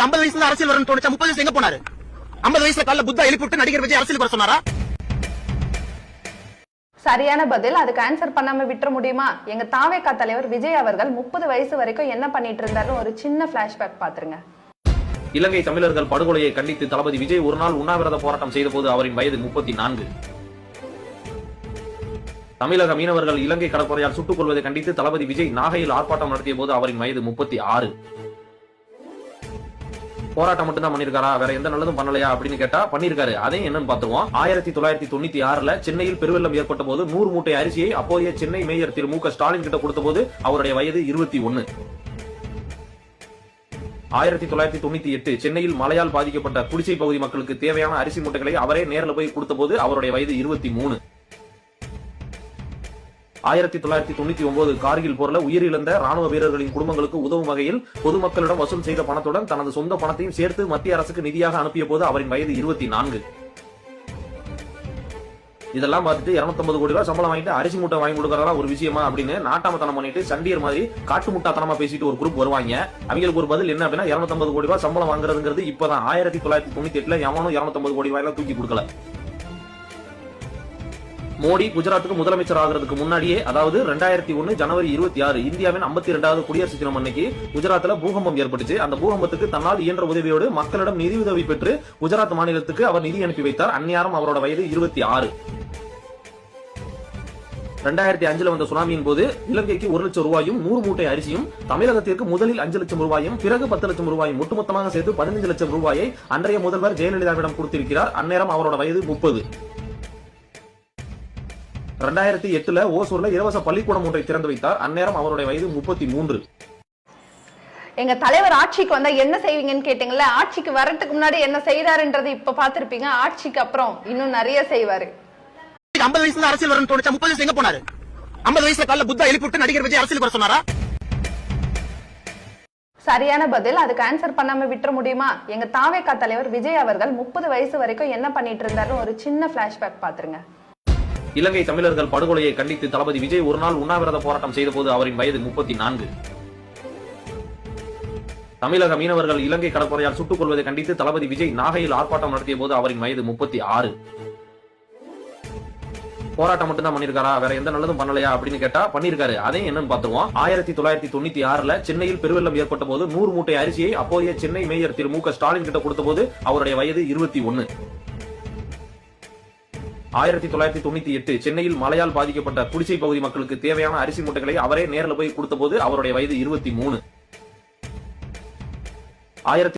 50 வயசுல அரசியல் வரணும் தோணுச்சா? 30 வயசுல எங்க போனாரு? 50 வயசுல காலைல புத்தா எழுப்பிட்டு நடிகர் விஜய் அரசியலுக்கு வர சொன்னாரா? சரியான பதில். அதுக்கு ஆன்சர் பண்ணாம விட்டுற முடியுமா? எங்க தாவேகா தலைவர் விஜய் அவர்கள் 30 வயசு வரைக்கும் என்ன பண்ணிட்டு இருந்தாருன்னு ஒரு சின்ன பிளாஷ்பேக் பாத்துருங்க. இலங்கை தமிழர்கள் படுகொலையை கண்டித்து தளபதி விஜய் ஒரு நாள் உண்ணாவிரத போராட்டம் செய்த போது அவரின் வயது 34. தமிழக மீனவர்கள் இலங்கை கடற்படையால் சுட்டுக் கொள்வதை கண்டித்து தளபதி விஜய் நாகையில் ஆர்ப்பாட்டம் நடத்திய போது அவரின் வயது 36. போராட்டம் மட்டும் தான் பண்ணிருக்காரா, வேற எந்த நல்லதும் பண்ணலையா அப்படின்னு கேட்டா பண்ணிருக்காரு. அதையும் என்னன்னு பாத்துருவோம். 1996ல சென்னையில் பெருவெள்ளம் ஏற்பட்ட போது 100 மூட்டை அரிசியை அப்போதைய சென்னை மேயர் திரு மு க ஸ்டாலின் கிட்ட கொடுத்த போது அவருடைய வயது 21. 1998 சென்னையில் மழையால் பாதிக்கப்பட்ட குடிசை பகுதி மக்களுக்கு தேவையான அரிசி மூட்டைகளை அவரே நேரில் போய் கொடுத்த போது அவருடைய வயது 23. 1999 கார்கில் போர்ல உயிரிழந்த ராணுவ வீரர்களின் குடும்பங்களுக்கு உதவும் வகையில் பொதுமக்களிடம் வசூல் செய்த பணத்துடன் தனது சொந்த பணத்தையும் சேர்த்து மத்திய அரசுக்கு நிதியாக அனுப்பிய போது அவரின் வயது 24. இதெல்லாம் பார்த்துட்டு 250 கோடி ரூபாய் சம்பளம் வாங்கிட்டு அரிசி மூட்டை வாங்கி கொடுக்கறதா ஒரு விஷயமா அப்படின்னு நாட்டாமத்தனம் பண்ணிட்டு சண்டியர் மாதிரி காட்டு முட்டாத்தனமா பேசிட்டு ஒரு குரூப் வருவாங்க. அவங்களுக்கு ஒரு பதில் என்ன அப்படின்னா 250 கோடி ரூபாய் சம்பளம் வாங்குறதுங்கிறது இப்பதான். 1998ல எவனும் 250 கோடி ரூபாய் தூக்கி கொடுக்கல. மோடி குஜராத்துக்கு முதலமைச்சர் ஆகிறதுக்கு முன்னாடியே, அதாவது 2001 ஜனவரி 26 இந்தியாவின் 52வது குடியரசு தினம் அன்னைக்கு குஜராத்ல பூகம்பம் ஏற்பட்டுச்சு. அந்த பூகம்பத்துக்கு தன்னால் இயன்ற உதவியோடு மக்களிடம் நிதி உதவி பெற்று குஜராத் மாநிலத்துக்கு அவர் நிதி அனுப்பி வைத்தார். அந்நியாரம் அவரோட வயது 26. 2005ல வந்த சுனாமியின் போது இலங்கைக்கு 1 லட்சம் ரூபாயும் 100 மூட்டை அரிசியும், தமிழகத்திற்கு முதலில் 5 லட்சம் ரூபாயும் பிறகு 10 லட்சம் ரூபாயும் ஒட்டுமொத்தமாக சேர்த்து 15 லட்சம் ரூபாயை அன்றைய முதல்வர் ஜெயலலிதாவிடம் கொடுத்திருக்கிறார். அந்நேரம் அவரோட வயது 30. 2008ல ஓசூர்ல இலவச பள்ளிக்கூடம் ஒன்றை திறந்து வைத்தார். அந்நேரம் அவருடைய வயது 33. எங்க தலைவர் ஆட்சிக்கு வந்தா என்ன செய்வீங்கன்னு கேட்டீங்கல்ல. ஆட்சிக்கு வரதுக்கு முன்னாடி என்ன செய்யறாருன்றது இப்ப பாத்திருப்பீங்க. ஆட்சிக்கு அப்புறம் இன்னும் நிறைய செய்வாரு. 50 வயசுல அரசியல் வரணும் தோணுச்சா? 30 வயசுல எங்க போனாரு? 50 வயசுல காலைல புத்தா எழுப்பிட்டு நடிகர் விஜய் அரசியலுக்கு வர சொன்னாரா? சரியான பதில். அதுக்கு ஆன்சர் பண்ணாம விட்டுற முடியுமா? எங்க தாவேகா தலைவர் விஜய் அவர்கள் 30 வயசு வரைக்கும் என்ன பண்ணிட்டு இருந்தாருன்னு ஒரு சின்ன பிளாஷ்பேக் பாத்துருங்க. இலங்கை தமிழர்கள் படுகொலையை கண்டித்து தளபதி விஜய் ஒரு நாள் உண்ணாவிரத போராட்டம் செய்த போது அவரின் வயது 34. தமிழக மீனவர்கள் இலங்கை கடற்படையால் சுட்டுக் கொள்வதை கண்டித்து தளபதி விஜய் நாகையில் ஆர்ப்பாட்டம் நடத்திய போது அவரின் வயது 36. போராட்டம் மட்டும் தான் பண்ணிருக்காரா, வேற எந்த நல்லதும் பண்ணலையா அப்படின்னு கேட்டா பண்ணிருக்காரு. அதையும் என்னன்னு பாத்துருவோம். 1996ல சென்னையில் பெருவெள்ளம் ஏற்பட்ட போது 100 மூட்டை அரிசியை அப்போதைய சென்னை மேயர் திரு மு க ஸ்டாலின் கிட்ட கொடுத்த போது அவருடைய வயது 21. 1998 சென்னையில் மழையால் பாதிக்கப்பட்ட குடிசை பகுதி மக்களுக்கு தேவையான அரிசி மூட்டைகளை அவரே நேரில் போய் கொடுத்த போது அவருடைய வயது 23.